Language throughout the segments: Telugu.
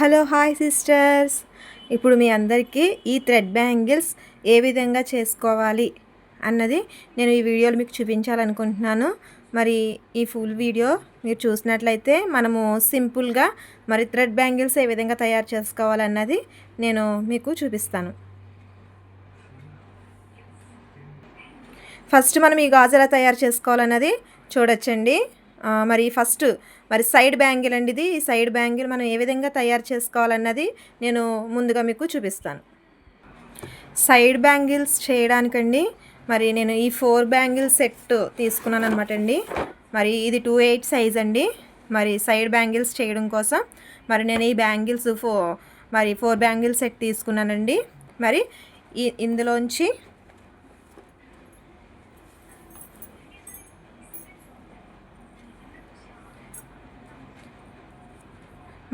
Hello hi sisters. ఇప్పుడు మీ అందరికీ ఈ థ్రెడ్ బ్యాంగిల్స్ ఏ విధంగా చేసుకోవాలి అన్నది నేను ఈ వీడియోలో మీకు చూపించాలనుకుంటున్నాను. మరి ఈ ఫుల్ వీడియో మీరు చూసినట్లయితే మనము సింపుల్గా మరి థ్రెడ్ బ్యాంగిల్స్ ఏ విధంగా తయారు చేసుకోవాలన్నది నేను మీకు చూపిస్తాను. ఫస్ట్ మనం ఈ గాజు ఎలా తయారు చేసుకోవాలన్నది చూడొచ్చండి. మరి సైడ్ బ్యాంగిల్ అండి ఇది. ఈ సైడ్ బ్యాంగిల్ మనం ఏ విధంగా తయారు చేసుకోవాలన్నది నేను ముందుగా మీకు చూపిస్తాను. సైడ్ బ్యాంగిల్స్ చేయడానికండి మరి నేను ఈ 4 బ్యాంగిల్ సెట్ తీసుకున్నాను అనమాట అండి. మరి ఇది 2/8 సైజ్ అండి. మరి సైడ్ బ్యాంగిల్స్ చేయడం కోసం మరి నేను ఈ బ్యాంగిల్స్ 4 బ్యాంగిల్ సెట్ తీసుకున్నానండి. మరి ఇందులోంచి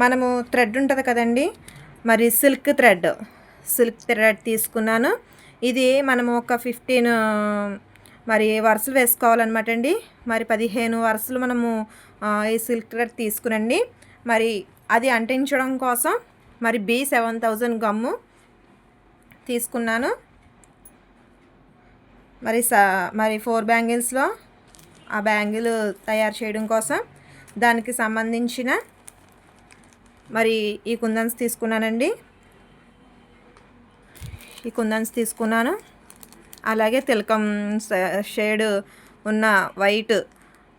మనము థ్రెడ్ ఉంటుంది కదండి, మరి సిల్క్ థ్రెడ్ తీసుకున్నాను. ఇది మనము ఒక 15 మరి వరుసలు వేసుకోవాలన్నమాట అండి. మరి 15 వరుసలు మనము ఈ సిల్క్ థ్రెడ్ తీసుకునండి. మరి అది అంటించడం కోసం మరి B7000 గమ్ము తీసుకున్నాను. మరి 4 బ్యాంగిల్స్లో ఆ బ్యాంగిల్ తయారు చేయడం కోసం దానికి సంబంధించిన మరి ఈ కుందన్స్ తీసుకున్నానండి. ఈ కుందన్స్ తీసుకున్నాను. అలాగే తిలకం షేడ్ ఉన్న వైట్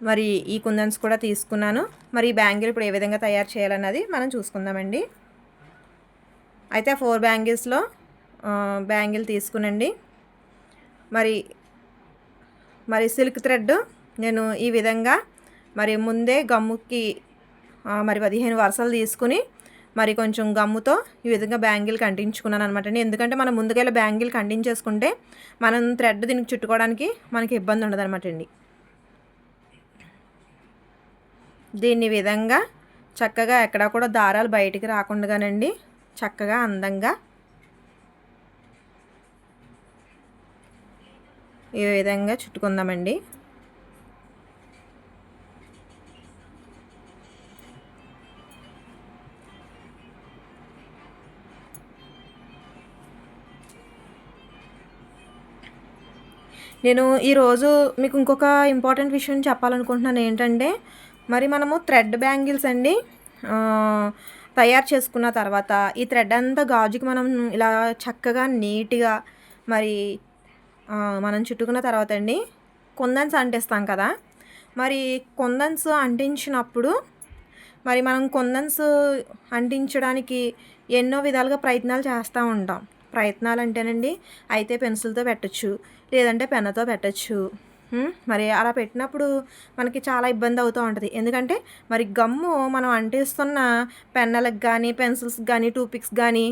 మరి ఈ కుందన్స్ కూడా తీసుకున్నాను. మరి ఈ బ్యాంగిల్ ఇప్పుడు ఏ విధంగా తయారు చేయాలన్నది మనం చూసుకుందామండి. అయితే 4 బ్యాంగిల్స్లో బ్యాంగిల్ తీసుకునండి. మరి సిల్క్ థ్రెడ్ నేను ఈ విధంగా మరి ముందే గమ్ముకి మరి 15 వరుసలు తీసుకుని మరి కొంచెం గమ్ముతో ఈ విధంగా బ్యాంగిల్కి అంటించుకున్నాను అనమాట అండి. ఎందుకంటే మనం ముందుగా బ్యాంగిల్కి అంటించేసుకుంటే మనం థ్రెడ్ దీనికి చుట్టుకోవడానికి మనకి ఇబ్బంది ఉండదు అనమాట అండి. దీన్ని విధంగా చక్కగా ఎక్కడా కూడా దారాలు బయటికి రాకుండానండి చక్కగా అందంగా ఈ విధంగా చుట్టుకుందామండి. నేను ఈరోజు మీకు ఇంకొక ఇంపార్టెంట్ విషయం చెప్పాలనుకుంటున్నాను. ఏంటంటే మరి మనము థ్రెడ్ బ్యాంగిల్స్ అండి తయారు చేసుకున్న తర్వాత ఈ థ్రెడ్ అంతా గాజుకి మనం ఇలా చక్కగా నీట్గా మరి మనం చుట్టుకున్న తర్వాత అండి కుందన్స్ అంటిస్తాం కదా. మరి కుందన్స్ అంటించినప్పుడు మరి మనం కుందన్స్ అంటించడానికి ఎన్నో విధాలుగా ప్రయత్నాలు చేస్తూ ఉంటాం. ప్రయత్నాలు అంటేనండి అయితే పెన్సిల్తో పెట్టచ్చు, లేదంటే పెన్నుతో పెట్టచ్చు. మరి అలా పెట్టినప్పుడు మనకి చాలా ఇబ్బంది అవుతూ ఉంటుంది. ఎందుకంటే మరి గమ్ము మనం అంటిస్తున్న పెన్నులకు కానీ పెన్సిల్స్కి కానీ టూపిక్స్ కానీ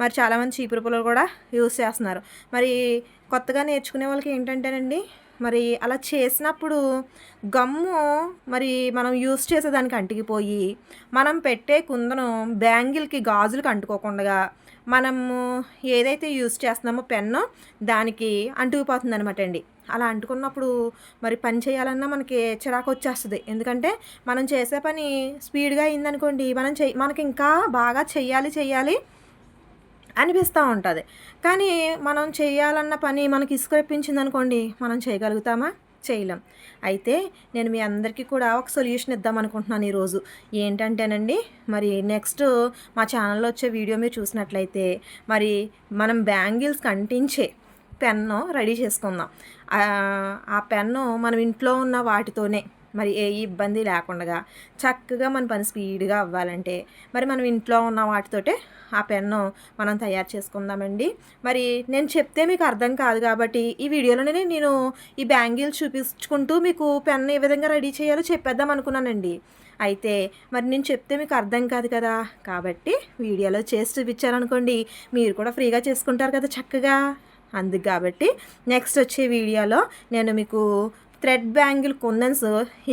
మరి చాలామంది చీపురు పుల్లలు కూడా యూస్ చేస్తున్నారు. మరి కొత్తగా నేర్చుకునే వాళ్ళకి ఏంటంటేనండి మరి అలా చేసినప్పుడు గమ్ము మరి మనం యూస్ చేసేదానికి అంటికిపోయి మనం పెట్టే కుందను బ్యాంగిల్కి గాజులకు అంటుకోకుండా మనము ఏదైతే యూస్ చేస్తున్నామో పెన్ను దానికి అంటుకుపోతుంది అనమాట అండి. అలా అంటుకున్నప్పుడు మరి పని చేయాలన్నా మనకి చిరాకు వచ్చేస్తుంది. ఎందుకంటే మనం చేసే పని స్పీడ్గా అయిందనుకోండి మనకి ఇంకా బాగా చెయ్యాలి అనిపిస్తూ ఉంటుంది. కానీ మనం చేయాలన్న పని మనకి ఇసుకరెప్పించింది అనుకోండి, మనం చేయగలుగుతామా? చేయలేం. అయితే నేను మీ అందరికీ కూడా ఒక సొల్యూషన్ ఇద్దాం అనుకుంటున్నాను ఈరోజు. ఏంటంటేనండి మరి నెక్స్ట్ మా ఛానల్లో వచ్చే వీడియో మీరు చూసినట్లయితే మరి మనం బ్యాంగిల్స్కి అంటించే పెన్ను రెడీ చేసుకుందాం. ఆ పెన్ను మనం ఇంట్లో ఉన్న వాటితోనే మరి ఏ ఇబ్బంది లేకుండా చక్కగా మన పని స్పీడ్గా అవ్వాలంటే మరి మనం ఇంట్లో ఉన్న వాటితోటే ఆ పెన్ను మనం తయారు చేసుకుందామండి. మరి నేను చెప్తే మీకు అర్థం కాదు కాబట్టి ఈ వీడియోలోనే నేను ఈ బ్యాంగిల్ చూపించుకుంటూ మీకు పెన్ను ఏ విధంగా రెడీ చేయాలో చెప్పేద్దాం అనుకున్నానండి. అయితే మరి నేను చెప్తే మీకు అర్థం కాదు కదా, కాబట్టి వీడియోలో చేసి చూపించారనుకోండి మీరు కూడా ఫ్రీగా చేసుకుంటారు కదా చక్కగా. అందుకు కాబట్టి నెక్స్ట్ వచ్చే వీడియోలో నేను మీకు థ్రెడ్ బ్యాంగిల్ కుందన్స్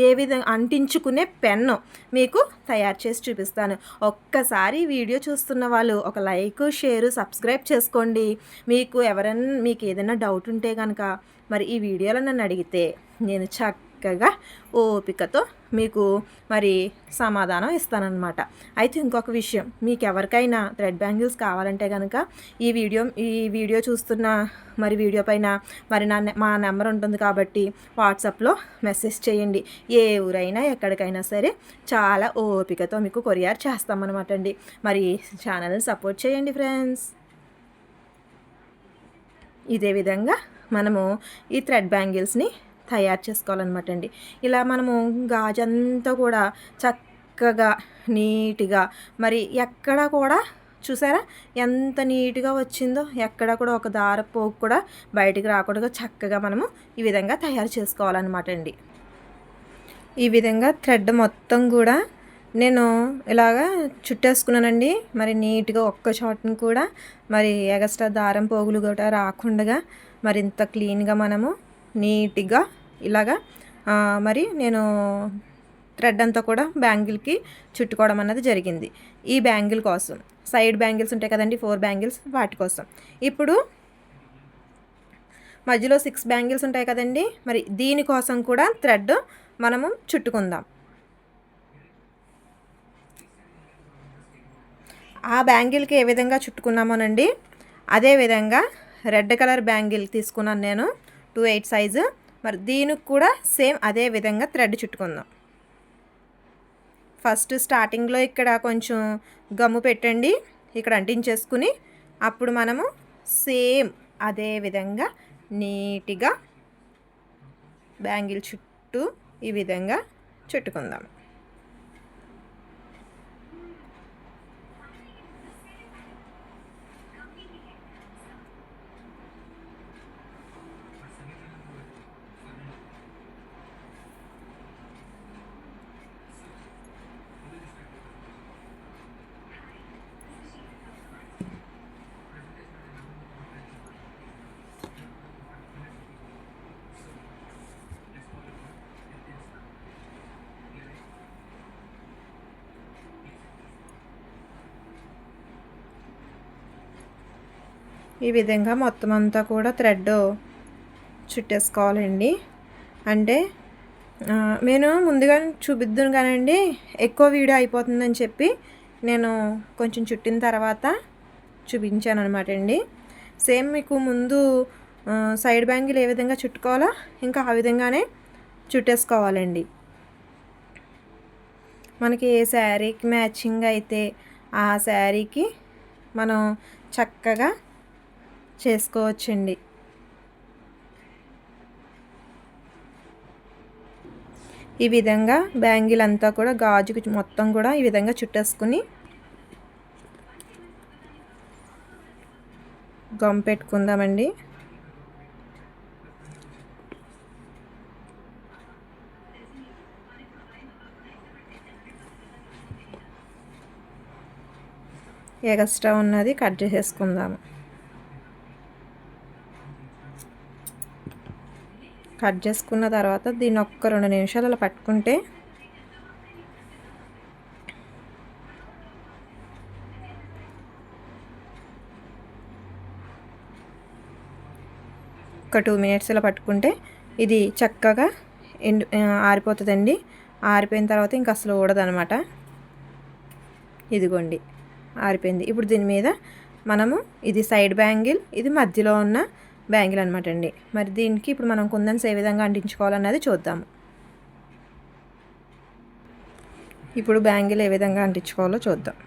ఏ విధంగా అంటించుకునే పెన్ను మీకు తయారు చేసి చూపిస్తాను. ఒక్కసారి వీడియో చూస్తున్న వాళ్ళు ఒక లైక్, షేర్, సబ్స్క్రైబ్ చేసుకోండి. మీకు ఏదైనా డౌట్ ఉంటే కనుక మరి ఈ వీడియోలో నన్ను అడిగితే నేను చక్కగా ఓపికతో మీకు మరి సమాధానం ఇస్తానన్నమాట. అయితే ఇంకొక విషయం, మీకు ఎవరికైనా థ్రెడ్ బ్యాంగిల్స్ కావాలంటే కనుక ఈ వీడియో చూస్తున్న మరి వీడియో పైన మరి మా నెంబర్ ఉంటుంది కాబట్టి వాట్సాప్లో మెసేజ్ చేయండి. ఏ ఊరైనా ఎక్కడికైనా సరే చాలా ఓపికతో మీకు కొరియర్ చేస్తామన్నమాట అండి. మరి ఛానల్ని సపోర్ట్ చేయండి ఫ్రెండ్స్. ఇదే విధంగా మనము ఈ థ్రెడ్ బ్యాంగిల్స్ని తయారు చేసుకోవాలన్నమాట అండి. ఇలా మనము గాజంతా కూడా చక్కగా నీట్గా మరి ఎక్కడ కూడా చూసారా ఎంత నీట్గా వచ్చిందో, ఎక్కడ కూడా ఒక దారపోగు కూడా బయటికి రాకుండా చక్కగా మనము ఈ విధంగా తయారు చేసుకోవాలన్నమాట అండి. ఈ విధంగా థ్రెడ్ మొత్తం కూడా నేను ఇలాగా చుట్టేసుకున్నానండి. మరి నీట్గా ఒక్క చోటను కూడా మరి ఎగస్ట్రా దారం పోగులు కూడా రాకుండా మరి ఇంత క్లీన్గా మనము నీట్గా ఇలాగా మరి నేను థ్రెడ్ అంతా కూడా బ్యాంగిల్కి చుట్టుకోవడం అన్నది జరిగింది. ఈ బ్యాంగిల్ కోసం సైడ్ బ్యాంగిల్స్ ఉంటాయి కదండి, 4 బ్యాంగిల్స్, వాటి కోసం. ఇప్పుడు మధ్యలో 6 బ్యాంగిల్స్ ఉంటాయి కదండి, మరి దీనికోసం కూడా థ్రెడ్ మనము చుట్టుకుందాం. ఆ బ్యాంగిల్కి ఏ విధంగా చుట్టుకున్నామోనండి అదే విధంగా రెడ్ కలర్ బ్యాంగిల్ తీసుకున్నాను నేను 2/8 సైజు. మరి దీనికి కూడా సేమ్ అదే విధంగా థ్రెడ్ చుట్టుకుందాం. ఫస్ట్ స్టార్టింగ్లో ఇక్కడ కొంచెం గమ్ము పెట్టండి, ఇక్కడ అంటించేసుకుని అప్పుడు మనము సేమ్ అదే విధంగా నీట్గా బ్యాంగిల్ చుట్టూ ఈ విధంగా చుట్టుకుందాం. ఈ విధంగా మొత్తం అంతా కూడా థ్రెడ్ చుట్టేసుకోవాలండి. అంటే నేను ముందుగా చూపిద్దాను కానండి, ఎక్కువ వీడియో అయిపోతుందని చెప్పి నేను కొంచెం చుట్టిన తర్వాత చూపించాను అనమాట అండి. సేమ్ మీకు ముందు సైడ్ బ్యాంగిల్ ఏ విధంగా చుట్టుకోవాలో ఇంకా ఆ విధంగానే చుట్టేసుకోవాలండి. మనకి ఏ శారీకి మ్యాచింగ్ అయితే ఆ శారీకి మనం చక్కగా చేసుకోవచ్చండి. ఈ విధంగా బ్యాంగిల్ అంతా కూడా గాజుకి మొత్తం కూడా ఈ విధంగా చుట్టేసుకుని గమ్ పెట్టుకుందామండి. ఎక్స్ట్రా ఉన్నది కట్ చేసేసుకుందాము. కట్ చేసుకున్న తర్వాత దీన్ని ఒక్క 2 నిమిషాలు అలా పట్టుకుంటే ఒక 2 మినిట్స్ ఇలా పట్టుకుంటే ఇది చక్కగా ఆరిపోతుందండి. ఆరిపోయిన తర్వాత ఇంక అసలు ఊడదనమాట. ఇదిగోండి ఆరిపోయింది. ఇప్పుడు దీని మీద మనము ఇది సైడ్ బ్యాంగిల్, ఇది మధ్యలో ఉన్న బ్యాంగిల్ అనమాట అండి. మరి దీనికి ఇప్పుడు మనం కుందన్స్ ఏ విధంగా అంటించుకోవాలన్నది చూద్దాము. ఇప్పుడు బ్యాంగిల్ ఏ విధంగా అంటించుకోవాలో చూద్దాం.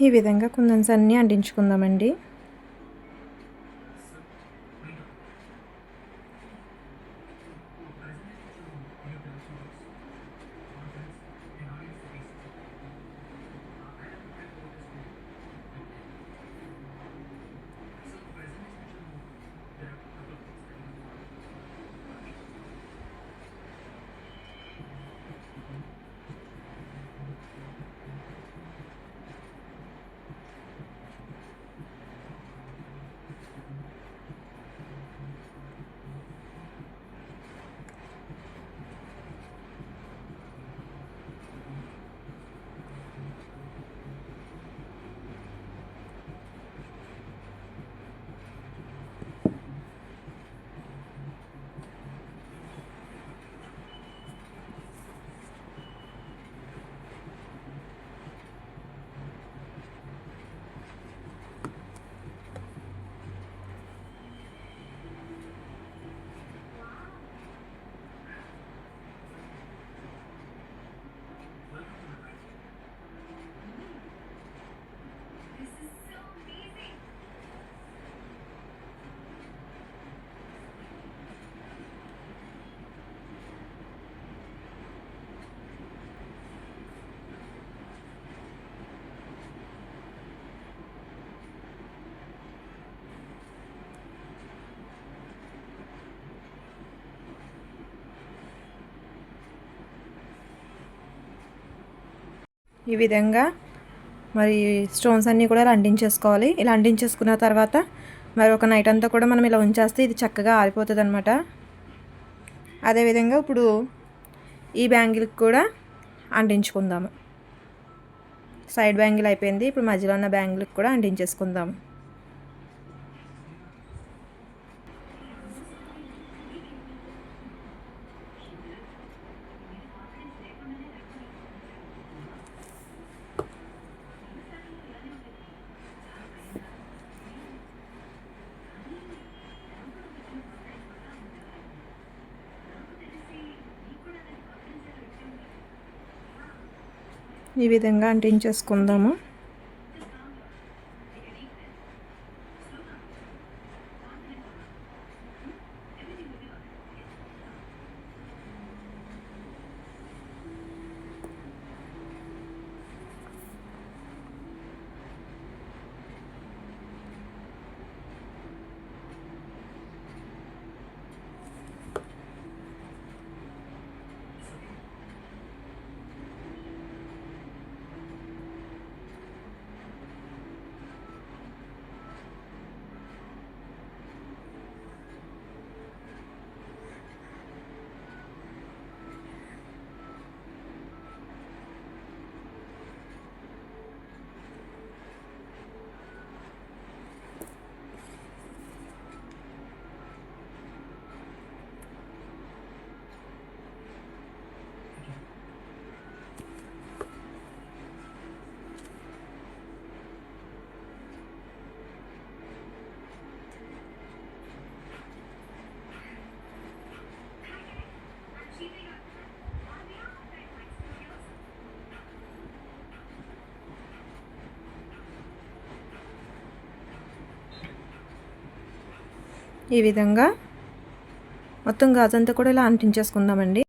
ఈ విధంగా కుందన్స్ అన్నీ అంటించుకుందామండి. ఈ విధంగా మరి స్టోన్స్ అన్నీ కూడా ఇలా అంటించేసుకోవాలి. ఇలా అంటించేసుకున్న తర్వాత మరి ఒక నైట్ అంతా కూడా మనం ఇలా ఉంచేస్తే ఇది చక్కగా ఆరిపోతుందనమాట. అదేవిధంగా ఇప్పుడు ఈ బ్యాంగిల్కి కూడా అంటించుకుందాము. సైడ్ బ్యాంగిల్ అయిపోయింది. ఇప్పుడు మధ్యలో ఉన్న బ్యాంగిల్కి కూడా అంటించేసుకుందాము. ఈ విధంగా అంటించేసుకుందాము. ఈ విధంగా మొత్తం గాజంతా కూడా ఇలా అంటించేసుకుందామండి.